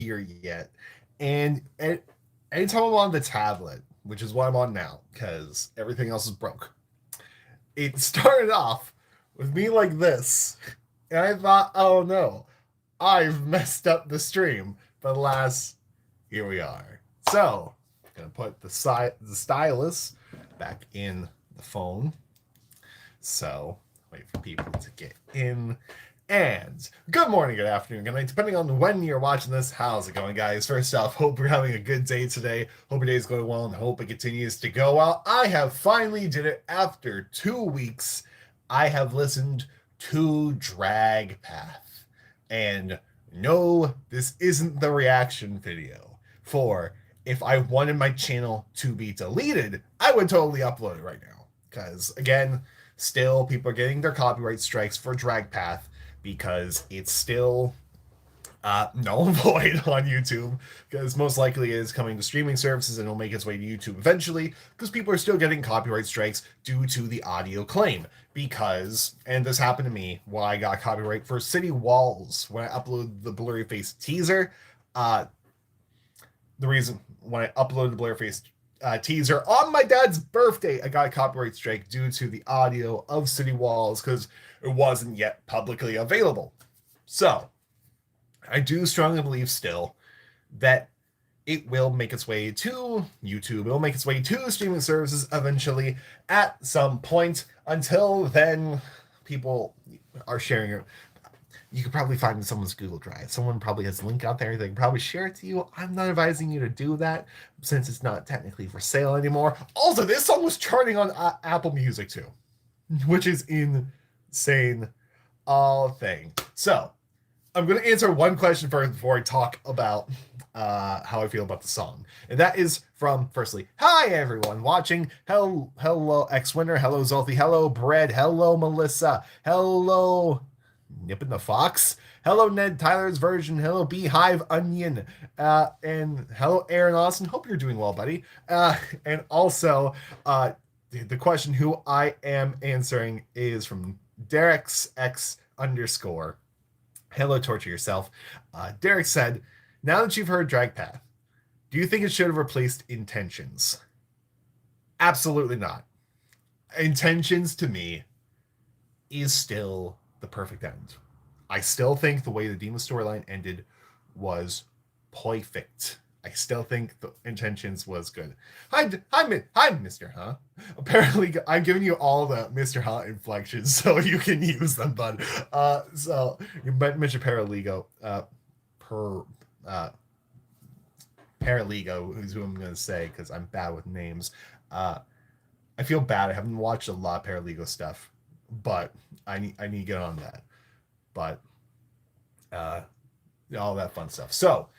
here yet. And anytime I'm on the tablet, which is what I'm on now, because everything else is broke, it started off with me like this. And I thought, oh no, I've messed up the stream. But alas, here we are. So, I'm going to put the stylus back in the phone. So, wait for people to get in. And good morning, good afternoon, good night, depending on when you're watching this. How's it going, guys? First off, hope you're having a good day today. Hope your day's going well and hope it continues to go well. I have finally did it after 2 weeks. I have listened to Drag Path. And no, this isn't the reaction video. For if I wanted my channel to be deleted, I would totally upload it right now. Because, again, still people are getting their copyright strikes for Drag Path because it's still null and void on YouTube, because most likely it is coming to streaming services and it'll make its way to YouTube eventually, because people are still getting copyright strikes due to the audio claim. Because, and this happened to me while I got copyright for City Walls when I uploaded the blurry face teaser. The reason when I uploaded the blurry face teaser on my dad's birthday, I got a copyright strike due to the audio of City Walls because it wasn't yet publicly available. So, I do strongly believe still that it will make its way to YouTube. It will make its way to streaming services eventually at some point. Until then, people are sharing it. You could probably find it in someone's Google Drive. Someone probably has a link out there. They can probably share it to you. I'm not advising you to do that since it's not technically for sale anymore. Also, this song was charting on Apple Music too, which is insane thing. So, I'm going to answer one question first before I talk about how I feel about the song. And that is from, firstly, hi everyone watching. Hello X-Winner. Hello Zolfi. Hello Bread. Hello Melissa. Hello Nippin' the Fox. Hello Ned Tyler's version. Hello Beehive Onion. And hello Aaron Austin. Hope you're doing well, buddy. And also, the question who I am answering is from Derek's X _ Hello, Torture Yourself. Derek said, now that you've heard Drag Path, do you think it should have replaced Intentions? Absolutely not. Intentions, to me, is still the perfect end. I still think the way the Demon storyline ended was perfect. I still think the Intentions was good. Hi, Mr. Huh? Apparently, I'm giving you all the Mr. Huh inflections so you can use them, bud. So you mentioned Paraligo. Paraligo is who I'm going to say because I'm bad with names. I feel bad. I haven't watched a lot of Paraligo stuff, but I need to get on that. But all that fun stuff. So,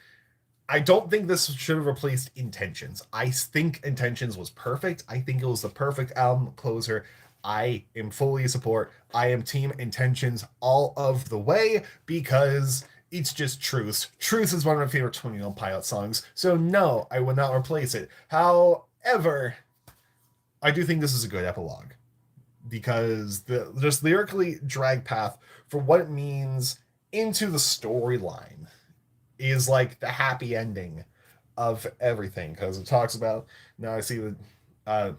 I don't think this should have replaced Intentions. I think Intentions was perfect. I think it was the perfect album closer. I am fully support. I am team Intentions all of the way because it's just Truth. Truth is one of my favorite 21 Pilot songs. So no, I would not replace it. However, I do think this is a good epilogue because just lyrically Drag Path for what it means into the storyline is like the happy ending of everything because it talks about now I see that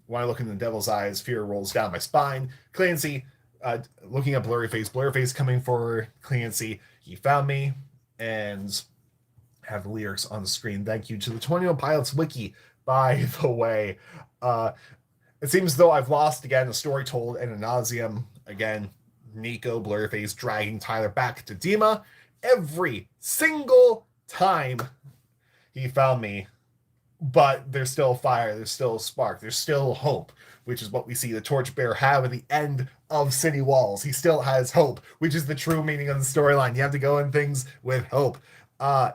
when I look in the devil's eyes, fear rolls down my spine. Clancy looking at Blurryface coming for Clancy. He found me and have the lyrics on the screen. Thank you to the 21 Pilots wiki, by the way. It seems though I've lost again, the story told in a nauseum. Again, Nico, Blurryface dragging Tyler back to Dima. Every single time he found me, but there's still fire, there's still a spark, there's still hope, which is what we see the Torchbearer have at the end of City Walls. He still has hope, which is the true meaning of the storyline. You have to go in things with hope.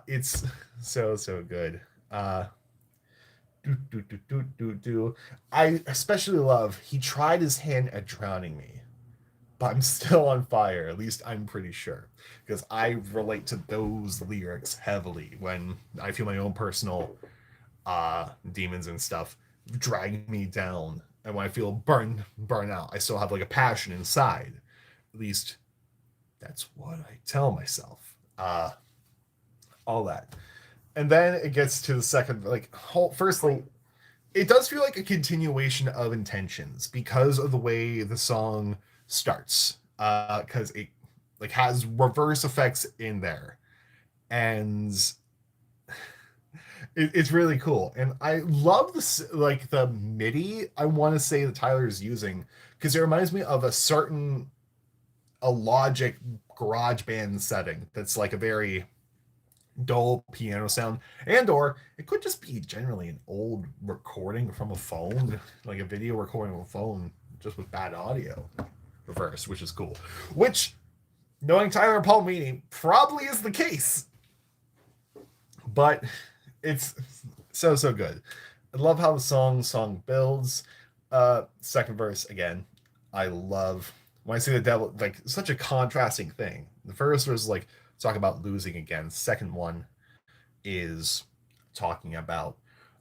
It's so good. I especially love he tried his hand at drowning me, but I'm still on fire. At least I'm pretty sure. Because I relate to those lyrics heavily when I feel my own personal demons and stuff drag me down. And when I feel burn out, I still have like a passion inside. At least that's what I tell myself. all that. And then it gets to the second, like, firstly, it does feel like a continuation of Intentions because of the way the song starts. Because it like has reverse effects in there, and it's really cool. And I love this, like the MIDI. I want to say that Tyler is using because it reminds me of a Logic garage band setting that's like a very dull piano sound, and or it could just be generally an old recording from a phone, like a video recording on a phone just with bad audio reverse, which is cool, which knowing Tyler and Paul Meany probably is the case, but it's so good. I love how the song builds. Second verse again, I love when I see the devil, like such a contrasting thing. The first was like talk about losing again. Second one is talking about,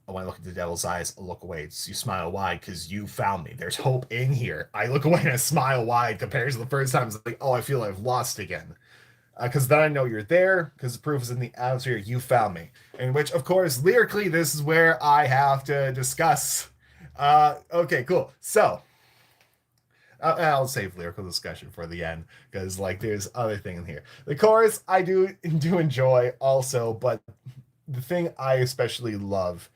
oh, when I look at the devil's eyes, I look away. You smile wide because you found me. There's hope in here. I look away and I smile wide compared to the first time. It's like, oh, I feel I've lost again. Because then I know you're there because the proof is in the atmosphere. You found me. In which, of course, lyrically, this is where I have to discuss. Okay, cool. So, I'll save lyrical discussion for the end because like there's other thing in here. The chorus I do enjoy also, but the thing I especially love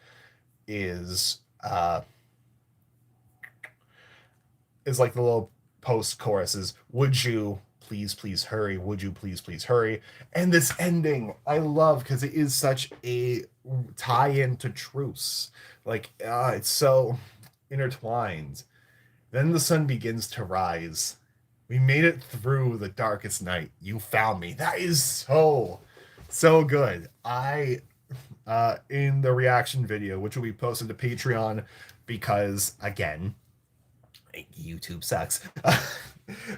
is like the little post choruses. Would you please hurry? Would you please hurry? And this ending I love because it is such a tie-in to Truce. Like it's so intertwined. Then the sun begins to rise. We made it through the darkest night. You found me. That is so good. I in the reaction video, which will be posted to Patreon, because again, YouTube sucks.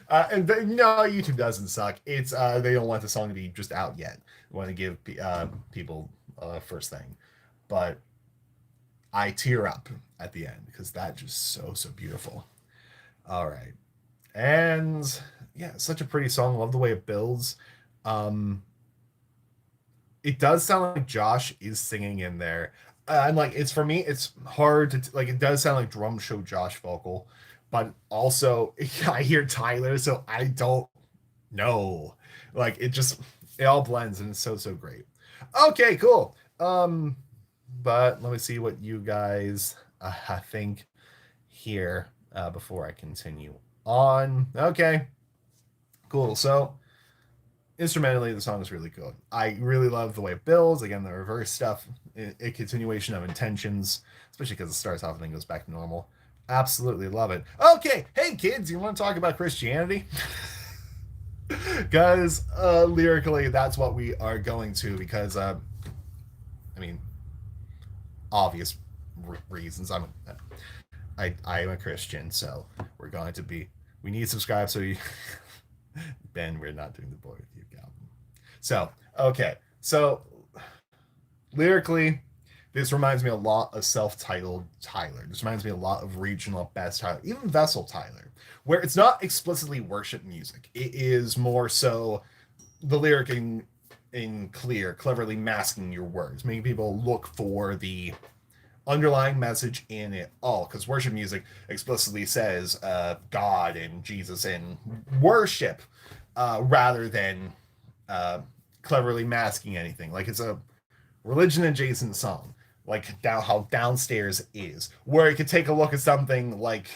And no, YouTube doesn't suck. It's they don't want the song to be just out yet. They want to give people first thing, but I tear up at the end because that just so beautiful. All right, and yeah, such a pretty song. Love the way it builds. It does sound like Josh is singing in there. And like it's for me, it's hard to like. It does sound like drum show Josh vocal, but also I hear Tyler, so I don't know. Like it all blends and it's so great. Okay, cool. But let me see what you guys think here before I continue on. Okay, cool. So instrumentally, the song is really good. I really love the way it builds. Again, the reverse stuff, a continuation of Intentions, especially because it starts off and then goes back to normal. Absolutely love it. Okay, hey kids, you want to talk about Christianity? Guys, lyrically, that's what we are going to, because I mean, obvious reasons. I'm a Christian, so we're going to be. We need to subscribe. So you, Ben, we're not doing the Boy with You album. So okay, so lyrically, this reminds me a lot of self-titled Tyler. This reminds me a lot of regional best Tyler, even Vessel Tyler, where it's not explicitly worship music. It is more so the lyric in clear, cleverly masking your words, making people look for the underlying message in it all. Because worship music explicitly says God and Jesus and worship, rather than cleverly masking anything. Like it's a religion adjacent song, like how Downstairs is, where you could take a look at something like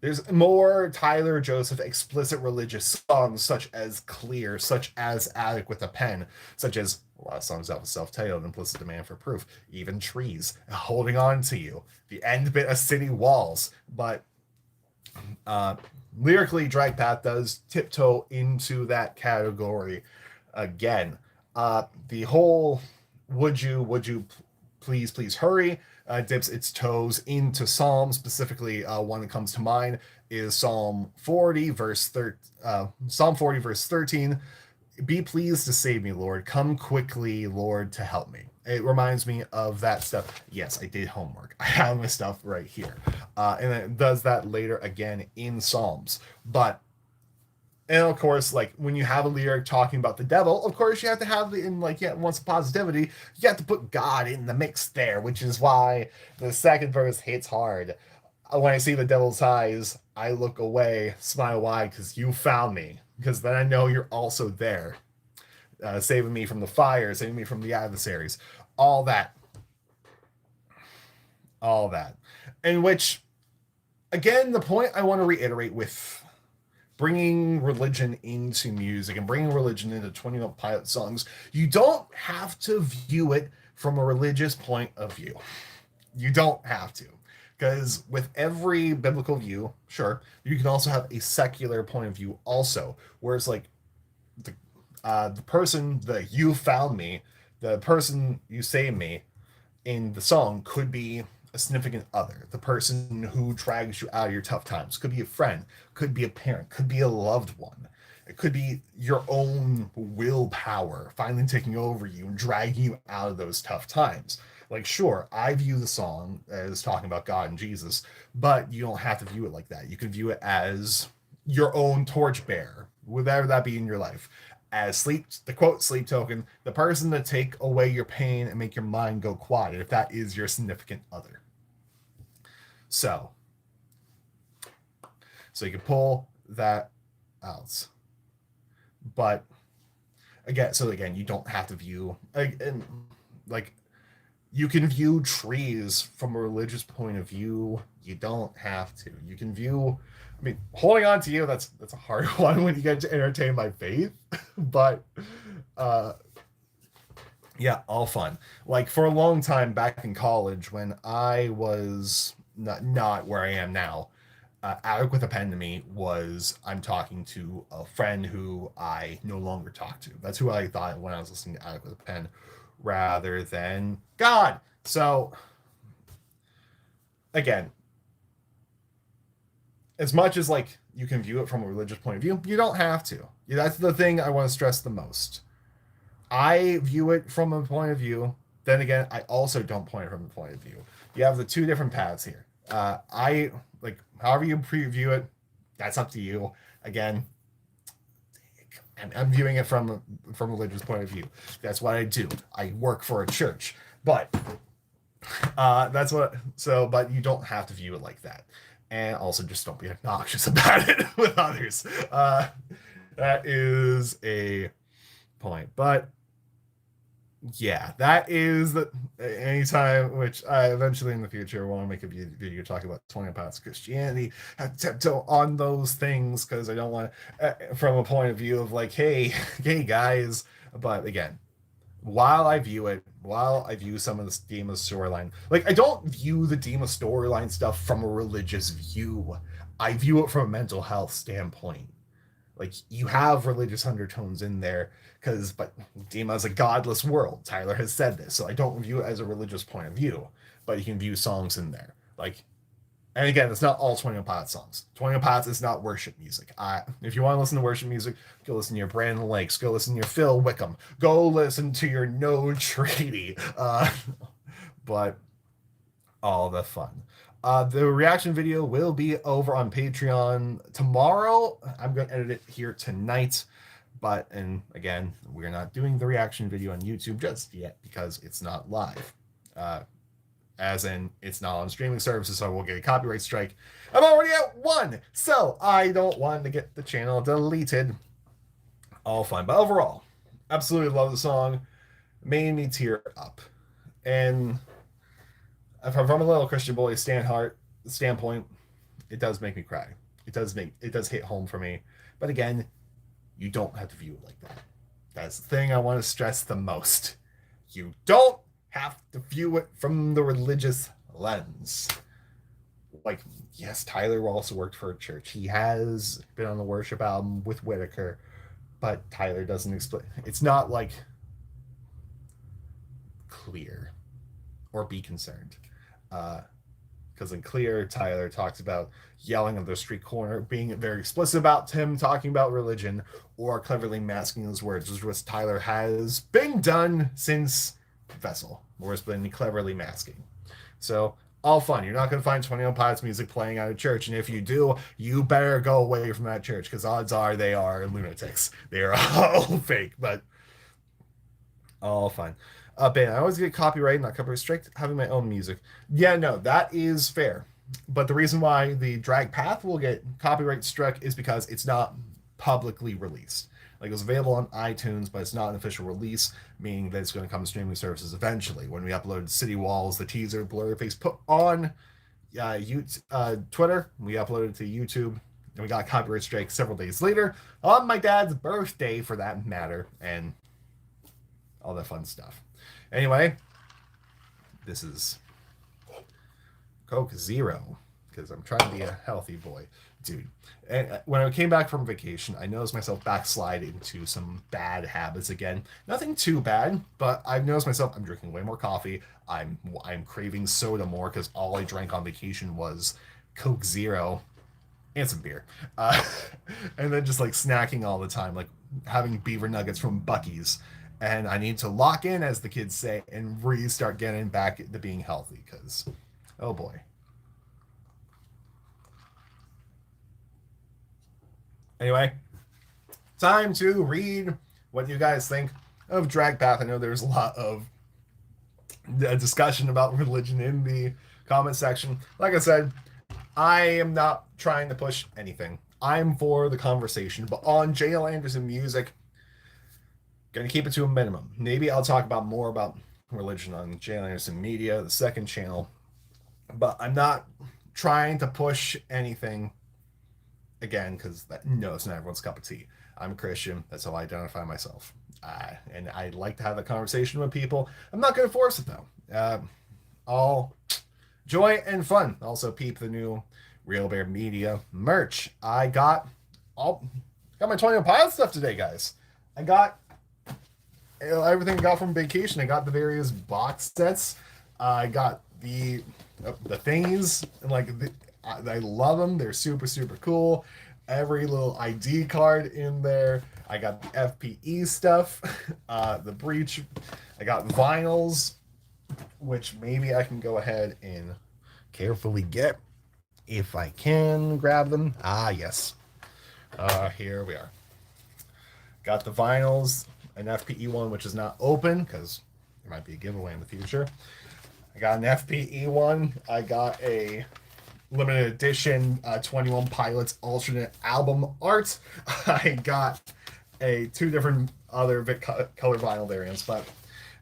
there's more Tyler Joseph explicit religious songs, such as Clear, such as Attic with a Pen, such as a lot of songs out with self-titled, Implicit Demand for Proof, even Trees, Holding On to You, the end bit of City Walls. But lyrically, Drag Path does tiptoe into that category again. The whole would you please hurry dips its toes into Psalm. Specifically, one that comes to mind is Psalm 40 verse 13. Be pleased to save me, Lord. Come quickly, Lord, to help me. It reminds me of that stuff. Yes, I did homework. I have my stuff right here. And it does that later again in Psalms. But And of course, like when you have a lyric talking about the devil, of course you have to have the in like yeah, once positivity, you have to put God in the mix there, which is why the second verse hits hard. When I see the devil's eyes, I look away, smile wide, because you found me. Because then I know you're also there, saving me from the fire, saving me from the adversaries, all that, all that. In which, again, the point I want to reiterate with bringing religion into music and bringing religion into 21 Pilot songs, you don't have to view it from a religious point of view. You don't have to. Because with every biblical view, sure, you can also have a secular point of view also. Whereas like the person that you found me, the person you saved me in the song could be a significant other, the person who drags you out of your tough times. Could be a friend, could be a parent, could be a loved one. It could be your own willpower finally taking over you and dragging you out of those tough times. Like, sure, I view the song as talking about God and Jesus, but you don't have to view it like that. You can view it as your own torchbearer, whatever that be in your life. As sleep, the quote sleep token, the person to take away your pain and make your mind go quiet, if that is your significant other. So you can pull that out. But again, you don't have to view like you can view trees from a religious point of view. You don't have to. You can view. I mean, holding on to you, that's a hard one when you get to entertain my faith. But yeah, all fun. Like for a long time back in college when I was not where I am now, Attic with a Pen to me was I'm talking to a friend who I no longer talk to. That's who I thought when I was listening to Attic with a Pen rather than God. So again, as much as like you can view it from a religious point of view, you don't have to. That's the thing I want to stress the most. I view it from a point of view. Then again, I also don't point it from the point of view. You have the two different paths here. I like however you preview it. That's up to you. Again, I'm viewing it from a religious point of view. That's what I do. I work for a church, but that's what. So, but you don't have to view it like that, and also just don't be obnoxious about it with others. That is a point, but yeah, that is the anytime which I eventually in the future want to make a video talking about 20 pounds of Christianity, have to tiptoe on those things because I don't want to, from a point of view of like, hey guys. But again, while I view some of the Dema storyline, like I don't view the Dema storyline stuff from a religious view. I view it from a mental health standpoint. Like you have religious undertones in there but Dema is a godless world. Tyler has said this, so I don't view it as a religious point of view, but you can view songs in there. Like, and again, it's not all 21 Pilots songs. 21 Pilots is not worship music. If you want to listen to worship music, go listen to your Brandon Lakes, go listen to your Phil Wickham, go listen to your No Treaty. But all the fun. The reaction video will be over on Patreon tomorrow. I'm going to edit it here tonight. And again, we're not doing the reaction video on YouTube just yet because it's not live. As in, it's not on streaming services, so we'll get a copyright strike. I'm already at 1, so I don't want to get the channel deleted. All fun. But overall, absolutely love the song. Made me tear up. And from a little Christian boy standpoint, it does make me cry. It does hit home for me. But again, you don't have to view it like that. That's the thing I want to stress the most. You don't have to view it from the religious lens. Like, yes, Tyler also worked for a church. He has been on the worship album with Whitaker, but Tyler doesn't explain. It's not like Clear or Be Concerned. Because in Clear, Tyler talks about yelling at the street corner, being very explicit about him talking about religion, or cleverly masking his words, which was Tyler has been done since Vessel, or has been cleverly masking. So all fun. You're not going to find 21 Pilots music playing at a church. And if you do, you better go away from that church because odds are they are lunatics. They are all fake, but all fun. Band, I always get copyright, not copyright strict, having my own music. Yeah, no, that is fair. But the reason why the drag path will get copyright struck is because it's not publicly released. Like, it was available on iTunes, but it's not an official release, meaning that it's going to come to streaming services eventually. When we uploaded City Walls, the teaser Blurryface put on Twitter, we uploaded it to YouTube, and we got a copyright strike several days later on my dad's birthday, for that matter, and all that fun stuff. Anyway, this is Coke Zero because I'm trying to be a healthy boy, dude. And when I came back from vacation, I noticed myself backslide into some bad habits again. Nothing too bad, but I've noticed myself. I'm drinking way more coffee. I'm craving soda more because all I drank on vacation was Coke Zero and some beer, and then just like snacking all the time, like having beaver nuggets from Buc-ee's. And I need to lock in, as the kids say, and restart getting back to being healthy because, oh boy. Anyway, time to read what you guys think of Drag Path. I know there's a lot of discussion about religion in the comment section. Like I said, I am not trying to push anything. I'm for the conversation, but on JLAndersonMusic, gonna keep it to a minimum. Maybe I'll talk about more about religion on JLAndersonMedia, the second channel, but I'm not trying to push anything again because no, it's not everyone's cup of tea. I'm a Christian. That's how I identify myself, and I like to have a conversation with people. I'm not going to force it though. All joy and fun. Also, peep the new Real Bear Media merch. I got my 21 Pilot stuff today, guys. I got everything I got from vacation. I got the various box sets. I got the thingies, and like I love them. They're super cool. Every little ID card in there. I got the FPE stuff, the breach. I got vinyls, which maybe I can go ahead and carefully get if I can grab them. Ah, yes. Here we are. Got the vinyls, an FPE one, which is not open because there might be a giveaway in the future. I got an FPE one. I got a limited edition 21 Pilots alternate album art. I got two different other color vinyl variants, but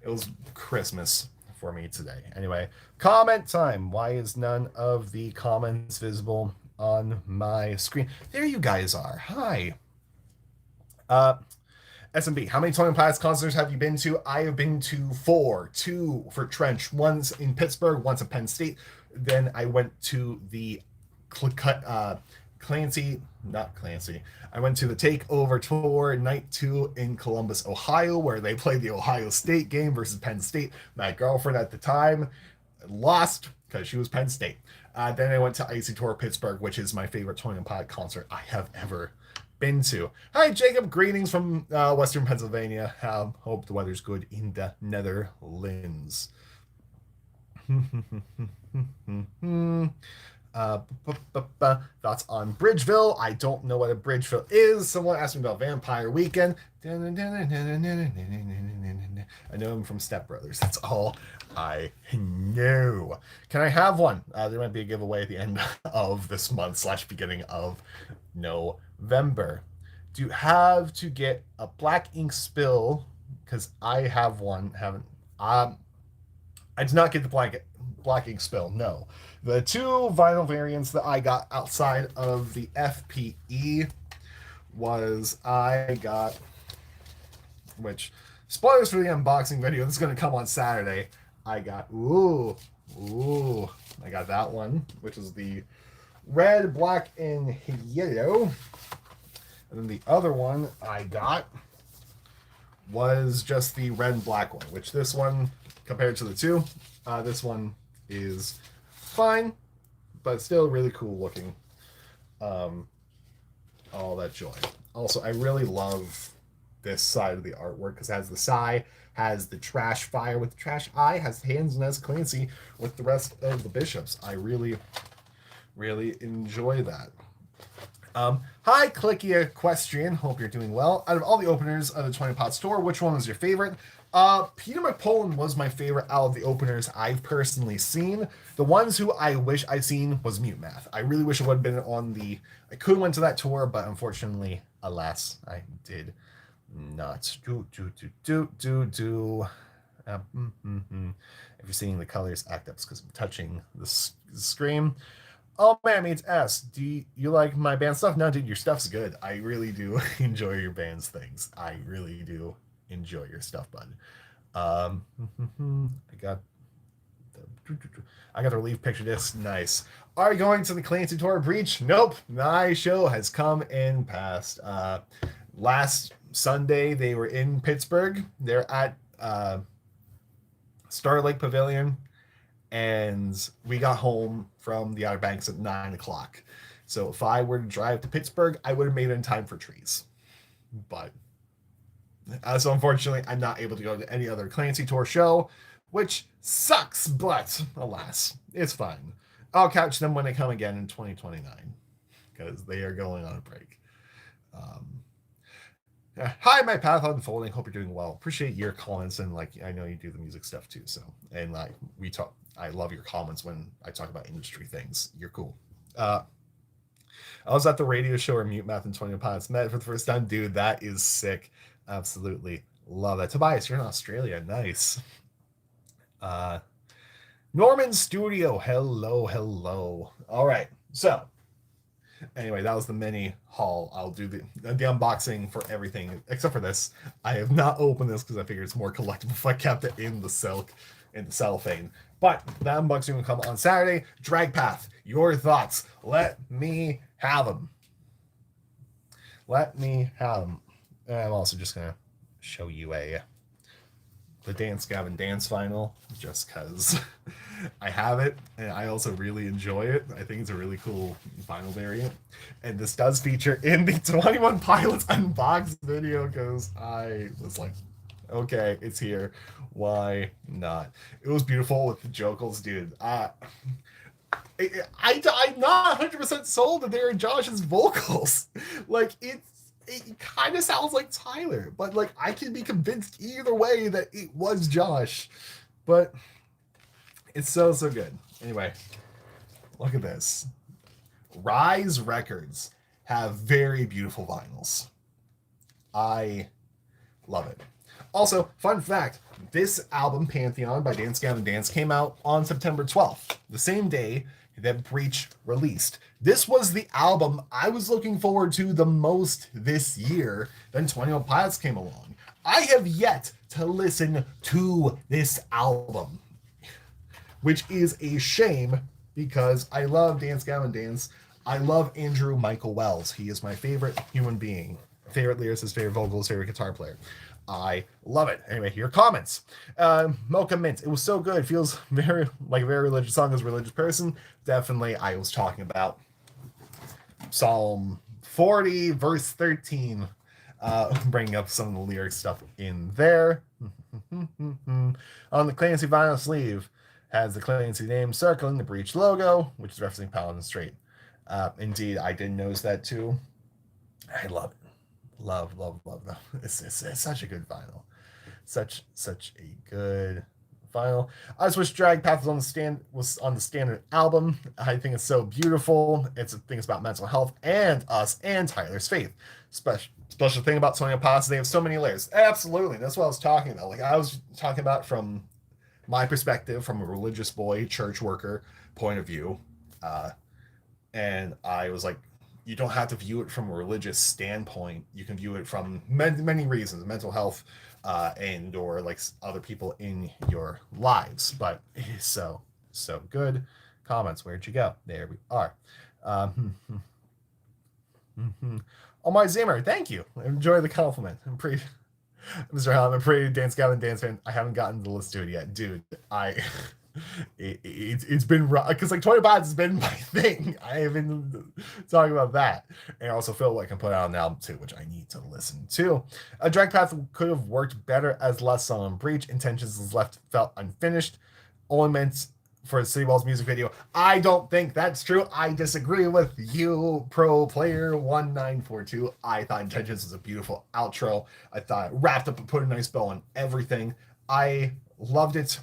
it was Christmas for me today. Anyway, comment time. Why is none of the comments visible on my screen? There you guys are. Hi. SMB, how many 21 Pilots concerts have you been to? I have been to 4. 2 for Trench, once in Pittsburgh, once at Penn State. Then I went to the Clancy. I went to the Takeover Tour Night 2 in Columbus, Ohio, where they played the Ohio State game versus Penn State. My girlfriend at the time lost because she was Penn State. Then I went to Icy Tour Pittsburgh, which is my favorite 21 Pilot concert I have ever been to. Hi, Jacob. Greetings from Western Pennsylvania. Hope the weather's good in the Netherlands. Thoughts on Bridgeville? I don't know what a Bridgeville is. Someone asked me about Vampire Weekend. I know him from Step Brothers. That's all I know. Can I have one? There might be a giveaway at the end of this month / beginning of November. Do you have to get a black ink spill? Because I have one. I did not get the black ink spill. No. The 2 vinyl variants that I got outside of the FPE was I got, which spoilers for the unboxing video. This is going to come on Saturday. I got I got that one, which is the red, black, and yellow. And then the other one I got was just the red and black one, which this one, compared to the 2, this one is fine, but still really cool looking. All that joy. Also, I really love this side of the artwork because it has the sigh, has the trash fire with the trash eye, has hands, and has Clancy with the rest of the bishops. I really, really enjoy that. Hi, Clicky Equestrian. Hope you're doing well. Out of all the openers of the 20 Pots Tour, which one was your favorite? Peter McPolin was my favorite out of the openers I've personally seen. The ones who I wish I'd seen was Mute Math. I really wish it would have been on the... I could have went to that tour, but unfortunately, alas, I did not. If you're seeing the colors, act up because I'm touching the screen. Oh man, means S. Do you like my band stuff? No, dude, your stuff's good. I really do enjoy your band's things. I really do enjoy your stuff, bud. I got the relief picture disc. Nice. Are you going to the Clancy Tour Breach? Nope. My show has come and passed. Last Sunday they were in Pittsburgh. They're at Star Lake Pavilion. And we got home from the Outer Banks at 9 o'clock. So if I were to drive to Pittsburgh, I would have made it in time for trees. But so unfortunately, I'm not able to go to any other Clancy Tour show, which sucks, but alas, it's fine. I'll catch them when they come again in 2029 because they are going on a break. Hi, my path unfolding. Hope you're doing well. Appreciate your comments, and like I know you do the music stuff too. So and like we talk, I love your comments when I talk about industry things. You're cool. I was at the radio show where Mute Math and 20 Pots met for the first time. Dude, that is sick. Absolutely love that. Tobias, you're in Australia. Nice. Norman Studio. Hello. All right. So anyway, that was the mini haul. I'll do the unboxing for everything except for this. I have not opened this because I figured it's more collectible if I kept it in the cellophane. But the unboxing will come on Saturday. Drag Path, your thoughts. Let me have them. And I'm also just going to show you the Dance Gavin Dance vinyl just because I have it and I also really enjoy it. I think it's a really cool vinyl variant. And this does feature in the 21 Pilots unboxed video because I was like, okay, it's here. Why not? It was beautiful with the jokels, dude. I'm not 100% sold that they're Josh's vocals. Like, it kind of sounds like Tyler, but like I can be convinced either way that it was Josh. But it's so good. Anyway, look at this. Rise Records have very beautiful vinyls. I love it. Also, fun fact, this album, Pantheon by Dance Gavin Dance, came out on September 12th, the same day that Breach released. This was the album I was looking forward to the most this year. Then 21 Pilots came along. I have yet to listen to this album, which is a shame because I love Dance Gavin Dance. I love Andrew Michael Wells. He is my favorite human being, favorite lyricist, favorite vocalist, favorite guitar player. I love it. Anyway, your comments. Mocha Mint. It was so good. It feels very like a very religious song as a religious person. Definitely, I was talking about Psalm 40, verse 13. Bringing up some of the lyric stuff in there. On the Clancy vinyl sleeve has the Clancy name circling the Breach logo, which is referencing Paladin Strait. Indeed, I did notice that too. I love it. Love. It's such a good vinyl. Such a good vinyl. I just wish Drag Path was on the standard album. I think it's so beautiful. It's a thing about mental health and us and Tyler's faith. Special thing about Tony Pasta, they have so many layers. Absolutely. That's what I was talking about. Like I was talking about from my perspective, from a religious boy, church worker point of view. And I was like, you don't have to view it from a religious standpoint. You can view it from many reasons, mental health, and or like other people in your lives. But it is so good. Comments, where'd you go? There we are. Oh my Zimmer, thank you. Enjoy the compliment. Mr. Helen, I'm pretty Dance Gavin Dance fan. I haven't gotten to listen to it yet. Dude, It's been rough because like 20 Pods has been my thing. I have been talking about that, and I also feel like I can put out an album too, which I need to listen to. A Drag Path could have worked better as last song on Breach. Intentions is left felt unfinished. Only meant for the City Walls music video. I don't think that's true. I disagree with you, Pro Player 1942. I thought Intentions was a beautiful outro. I thought it wrapped up and put a nice bow on everything. I loved it.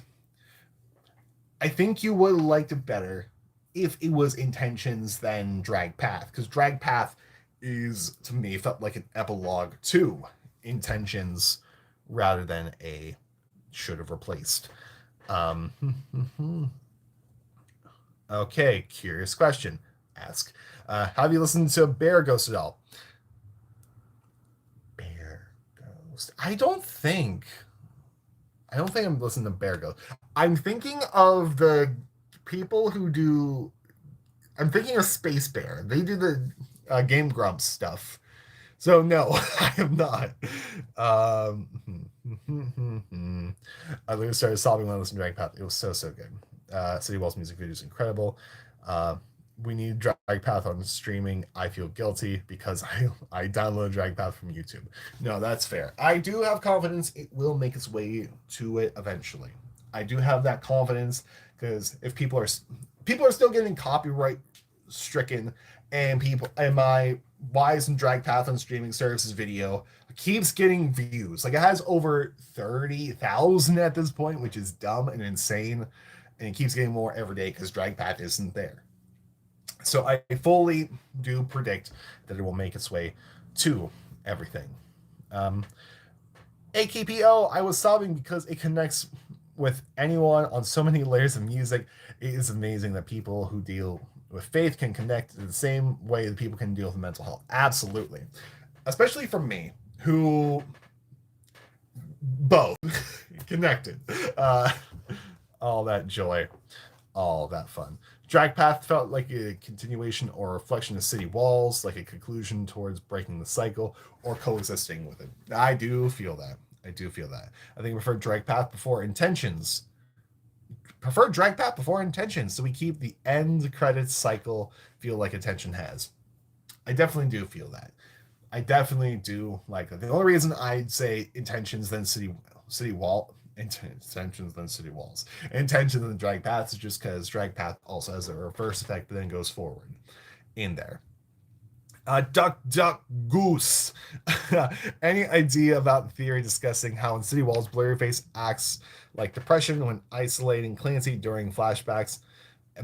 I think you would have liked it better if it was Intentions than Drag Path, because Drag Path is, to me, felt like an epilogue to Intentions rather than a should have replaced. Okay, curious question. Ask. Have you listened to Bear Ghost at all? Bear Ghost. I don't think I'm listening to Bear Ghost. I'm thinking of the people who do. I'm thinking of Space Bear. They do the Game Grumps stuff. So no, I am not. I literally started sobbing when I listened to Drag Path. It was so good. City Walls music video is incredible. We need Drag Path on streaming. I feel guilty because I downloaded Drag Path from YouTube. No, that's fair. I do have confidence it will make its way to it eventually. I do have that confidence because if people are still getting copyright stricken, and my Wise and Drag Path on streaming services video keeps getting views. Like it has over 30,000 at this point, which is dumb and insane. And it keeps getting more every day because Drag Path isn't there. So I fully do predict that it will make its way to everything. AKPO, I was sobbing because it connects with anyone on so many layers of music. It is amazing that people who deal with faith can connect in the same way that people can deal with mental health. Absolutely. Especially for me, who both connected. All that joy, all that fun. Drag Path felt like a continuation or reflection of City Walls, like a conclusion towards breaking the cycle or coexisting with it. I do feel that. I think I prefer Drag Path before Intentions. So we keep the end credits cycle feel like Intention has. I definitely do feel that. I definitely do like that. The only reason I'd say Intentions than City Wall. Intentions than City Walls. Intention than Drag Path is just because Drag Path also has a reverse effect that then goes forward in there. Duck Goose. Any idea about the theory discussing how in City Walls Blurryface acts like depression when isolating Clancy during flashbacks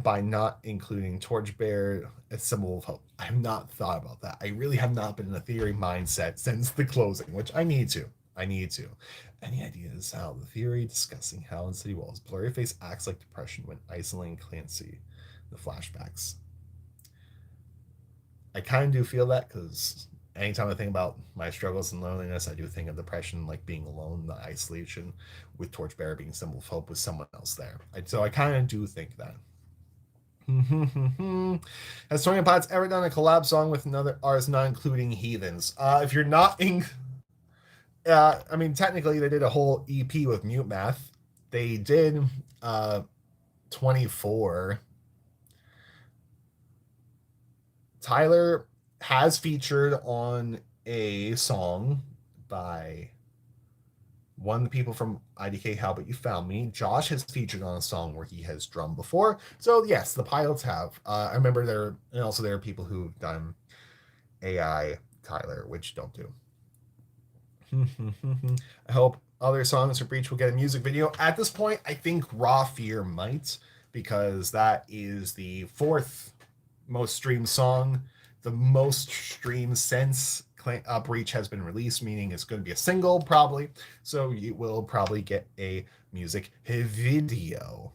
by not including Torchbearer as symbol of hope? I have not thought about that. I really have not been in a theory mindset since the closing, which I need to. Any ideas how the theory discussing how in City Walls Blurryface acts like depression when isolating Clancy, the flashbacks? I kind of do feel that because anytime I think about my struggles and loneliness, I do think of depression, like being alone, the isolation, with Torchbearer being symbol of hope with someone else there. So I kind of do think that. Has Tony Potts ever done a collab song with another artist, not including Heathens? If you're not in, I mean, technically they did a whole EP with Mute Math. They did 24. Tyler has featured on a song by one of the people from IDK, How About You Found Me. Josh has featured on a song where he has drummed before. So yes, the pilots have. I remember there are people who've done AI Tyler, which don't do. I hope other songs for Breach will get a music video. At this point, I think Raw Fear might, because that is the 4th most streamed song, the most streamed since Breach has been released, meaning it's going to be a single probably. So you will probably get a music video.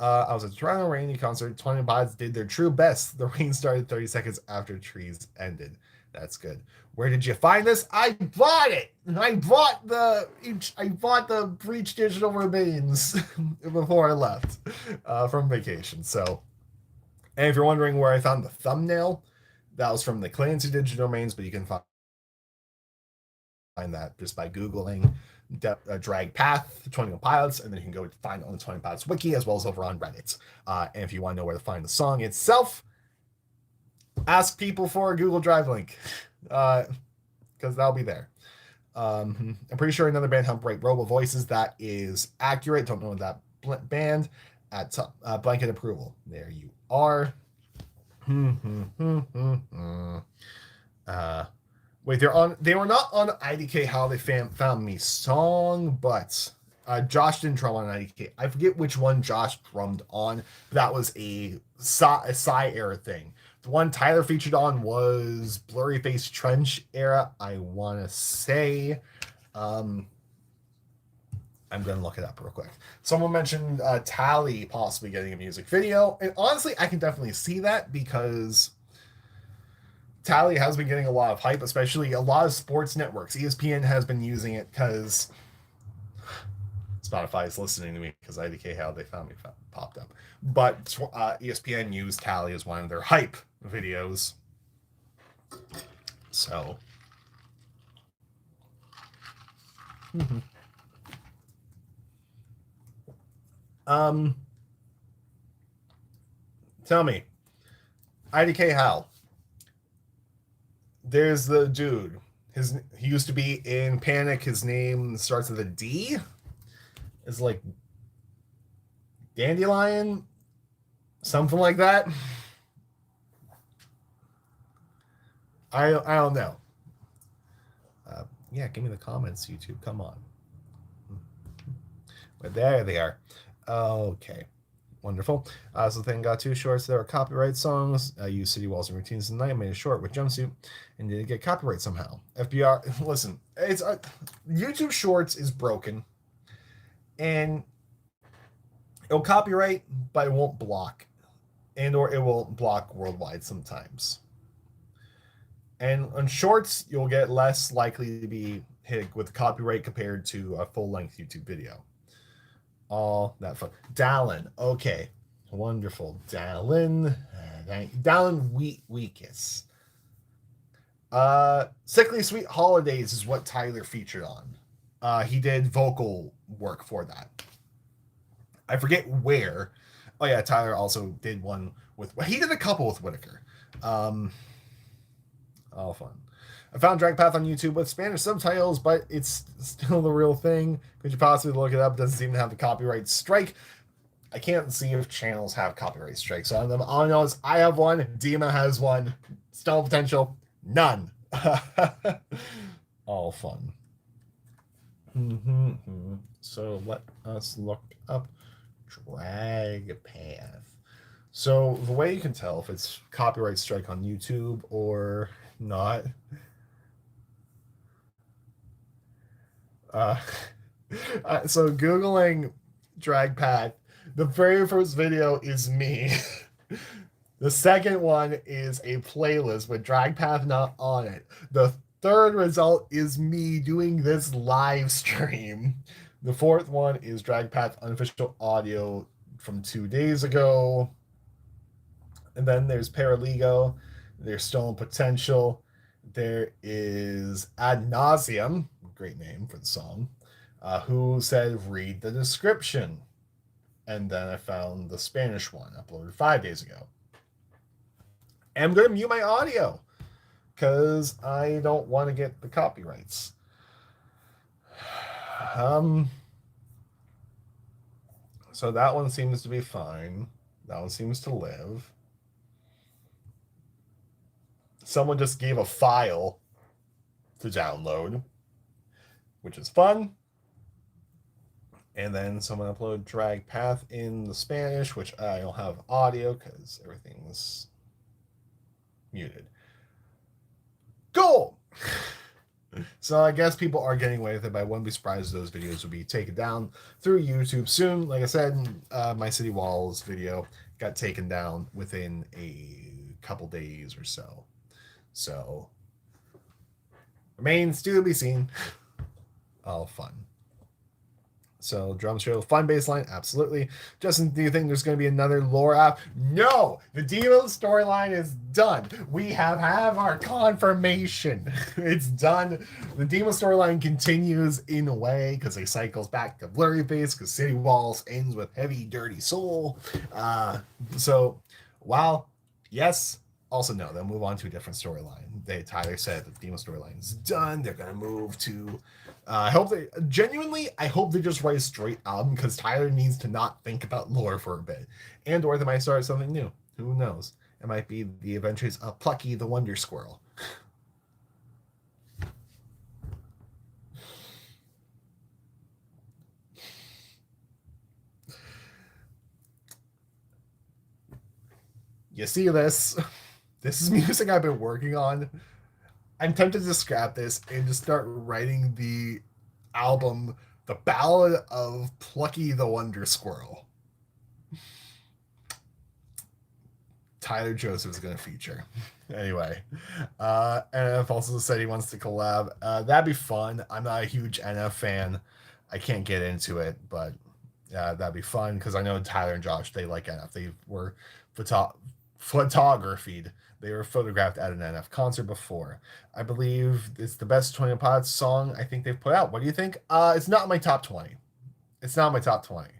I was at Toronto Rainy concert. 20 Bods did their true best. The rain started 30 seconds after Trees ended. That's good. Where did you find this? I bought it. I bought the Breach digital remains before I left from vacation. So, and if you're wondering where I found the thumbnail, that was from the Clancy digital remains, but you can find that just by Googling drag path 21 Pilots, and then you can go find it on the 20 Pilots wiki as well as over on Reddit. And if you want to know where to find the song itself, ask people for a Google Drive link, because that'll be there. I'm pretty sure another band, Hump Robo Voices, that is accurate. Don't know that band. At blanket approval. There you are. Wait, they were not on IDK How They Found Me song, but Josh didn't drum on IDK. I forget which one Josh drummed on, but that was a Psy era thing. The one Tyler featured on was Blurry Face Trench era, I want to say. I'm going to look it up real quick. Someone mentioned Tally possibly getting a music video. And honestly, I can definitely see that because Tally has been getting a lot of hype, especially a lot of sports networks. ESPN has been using it because Spotify is listening to me because IDK How They Found Me popped up. But ESPN used Tally as one of their hype videos. So. Tell me, IDK Hal. There's the dude. He used to be in Panic. His name starts with a D. It's like Dandelion, something like that. I don't know. Yeah, give me the comments, YouTube. Come on. But there they are. Okay. Wonderful. So the thing got 2 shorts. There were copyright songs. I used City Walls and Routines tonight. I made a short with Jumpsuit and didn't get copyright somehow. FBR, listen, it's YouTube Shorts is broken. And it'll copyright, but it won't block. And or it will block worldwide sometimes. And on Shorts, you'll get less likely to be hit with copyright compared to a full-length YouTube video. All that fun. Dallin. Okay. Wonderful. Dallin. Weakest. Sickly Sweet Holidays is what Tyler featured on. He did vocal work for that. I forget where. Oh yeah, Tyler also did one with. He did a couple with Whitaker. All fun. I found Drag Path on YouTube with Spanish subtitles, but it's still the real thing. Could you possibly look it up? It doesn't seem to have the copyright strike. I can't see if channels have copyright strikes on them. All I know is I have one, Dima has one, Stone Potential, none. All fun. So let us look up Drag Path. So the way you can tell if it's copyright strike on YouTube or not. So Googling Drag Path, the very first video is me. The second one is a playlist with Drag Path not on it. The third result is me doing this live stream. The fourth one is Drag Path unofficial audio from 2 days ago. And then there's Paraligo. There's Stolen Potential. There is Ad Nauseum, great name for the song, who said, read the description. And then I found the Spanish one, uploaded 5 days ago. And I'm going to mute my audio because I don't want to get the copyrights. So that one seems to be fine. That one seems to live. Someone just gave a file to download, which is fun. And then someone uploaded Drag Path in the Spanish, which I don't have audio because everything's muted. Cool! So I guess people are getting away with it, but I wouldn't be surprised if those videos would be taken down through YouTube soon. Like I said, my City Walls video got taken down within a couple days or so. So, remains to be seen. All fun. So drum show, fun bass line, absolutely. Justin, do you think there's going to be another lore app? No, the Demo storyline is done. We have our confirmation. It's done. The Demo storyline continues in a way because it cycles back to Blurryface because City Walls ends with Heavy Dirty Soul. So while yes, also no, they'll move on to a different storyline. Tyler said that the Demo storyline is done. They're gonna move to. I hope they just write a straight album because Tyler needs to not think about lore for a bit, or they might start something new. Who knows? It might be the Adventures of Plucky the Wonder Squirrel. You see this? This is music I've been working on. I'm tempted to scrap this and just start writing the album, The Ballad of Plucky the Wonder Squirrel. Tyler Joseph is going to feature. Anyway, NF also said he wants to collab. That'd be fun. I'm not a huge NF fan. I can't get into it, but that'd be fun because I know Tyler and Josh, they like NF. They were photographed. They were photographed at an NF concert before. I believe it's the best 20 Pods song I think they've put out. What do you think? It's not my top 20. It's not my top 20.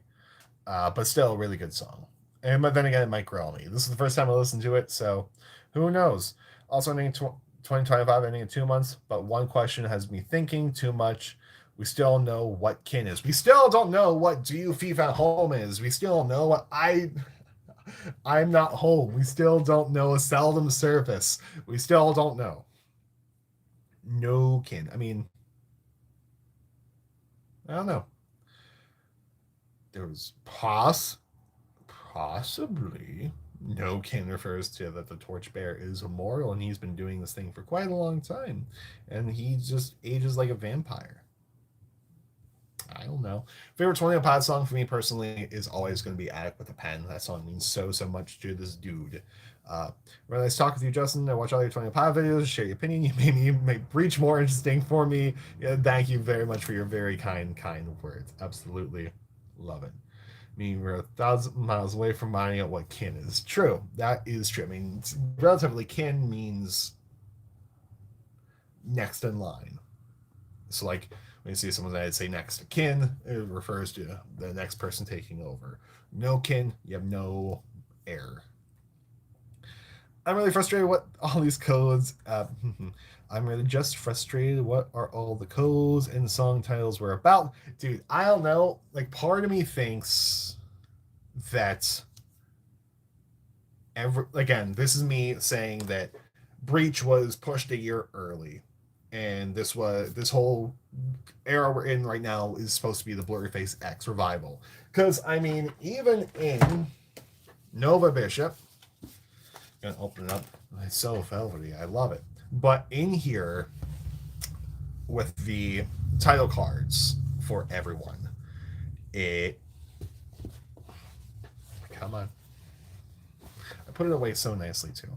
But still a really good song. But then again, it might grow on me. This is the first time I listened to it, so who knows? Also, ending 2025, ending in 2 months, but one question has me thinking too much. We still know what kin is. We still don't know what Do You FIFA Home is. We still know what I'm not home. We still don't know a seldom service. We still don't know. No kin. I mean, I don't know. There was possibly no kin refers to that the Torchbearer is immortal and he's been doing this thing for quite a long time. And he just ages like a vampire. I don't know. Favorite 20 Pod song for me personally is always going to be Attic with a Pen. That song means so much to this dude. Really nice talk with you, Justin. I watch all your 20 Pod videos. Share your opinion. You made me make Breach more interesting for me. Yeah, thank you very much for your very kind words. Absolutely love it. I mean, we're 1,000 miles away from finding out what kin is. True. That is true. I mean, relatively, kin means next in line. So, like, when you see someone that say next to kin, it refers to the next person taking over. No kin, you have no heir. I'm really frustrated what all these codes. I'm really just frustrated. What are all the codes and song titles were about? Dude, I don't know. Like, part of me thinks that again, this is me saying that Breach was pushed a year early. And this whole era we're in right now is supposed to be the Blurryface X revival. Because, I mean, even in Nova Bishop, I'm gonna open it up. It's so velvety. I love it. But in here, with the title cards for everyone, come on. I put it away so nicely too.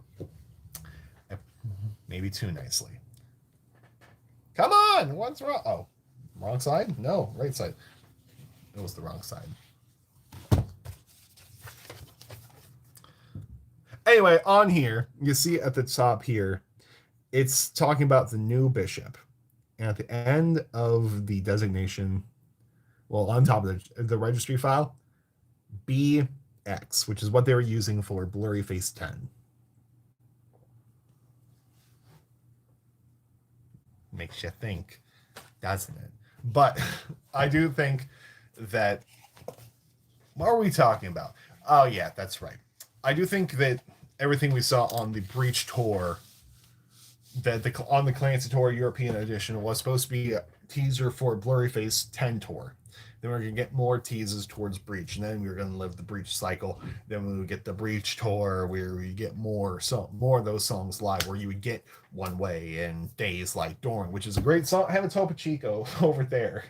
Maybe too nicely. Come on! What's wrong? Oh, wrong side? No, right side. It was the wrong side. Anyway, on here, you see at the top here, it's talking about the new bishop. And at the end of the designation, well, on top of the registry file, BX, which is what they were using for Blurryface 10. Makes you think, doesn't it? But I do think that, what are we talking about? Oh yeah, that's right. I do think that everything we saw on the Breach tour, that on the Clancy Tour European edition, was supposed to be a teaser for Blurryface 10 tour. Then we're gonna get more teases towards Breach, and then we're gonna live the Breach cycle. Then we would get the Breach tour where we get more of those songs live, where you would get One Way and Days Like Dawn, which is a great song. I have a Topo Chico over there.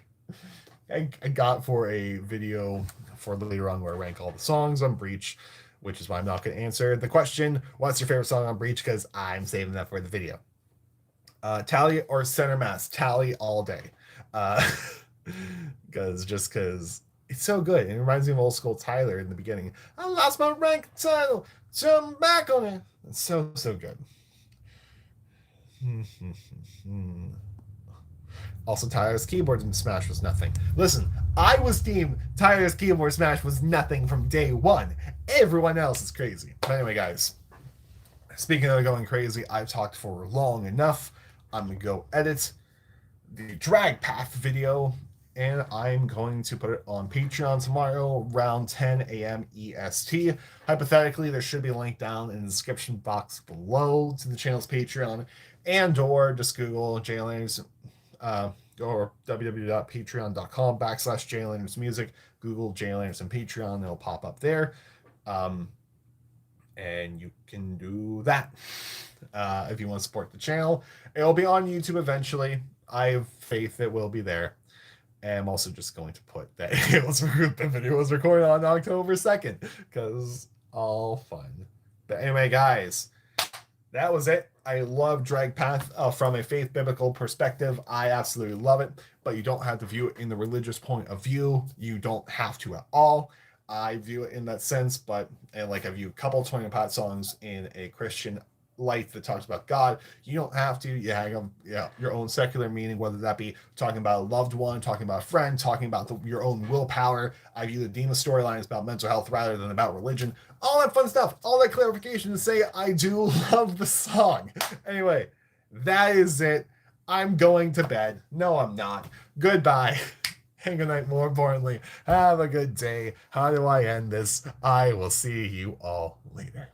I got for a video for later on where I rank all the songs on Breach, which is why I'm not going to answer the question, what's your favorite song on Breach? Because I'm saving that for the video. Tally or Center Mass? Tally all day. Because it's so good. It reminds me of old school Tyler in the beginning. I lost my rank title. Jump back on it. It's so good. Also, Tyler's keyboard smash was nothing. Listen, I was team Tyler's keyboard smash was nothing from day one. Everyone else is crazy. But anyway, guys, speaking of going crazy, I've talked for long enough. I'm going to go edit the drag path video, and I'm going to put it on Patreon tomorrow around 10 a.m. EST. Hypothetically, there should be a link down in the description box below to the channel's Patreon, and or just Google JLAnders, or www.patreon.com/JLAndersMusic. Google JLAnders and Patreon, it'll pop up there. And you can do that if you want to support the channel. It'll be on YouTube eventually. I have faith it will be there. And I'm also just going to put that the video was recorded on October 2nd because all fun. But anyway, guys, that was it. I love Drag Path from a faith biblical perspective. I absolutely love it, but you don't have to view it in the religious point of view. You don't have to at all. I view it in that sense, but like I view a couple 20 Pot songs in a Christian light that talks about God. You don't have to. You have your own secular meaning, whether that be talking about a loved one, talking about a friend, talking about your own willpower. I view the Demon storyline as about mental health rather than about religion. All that fun stuff. All that clarification to say I do love the song. Anyway, that is it. I'm going to bed. No, I'm not. Goodbye. And good night, more importantly. Have a good day. How do I end this? I will see you all later.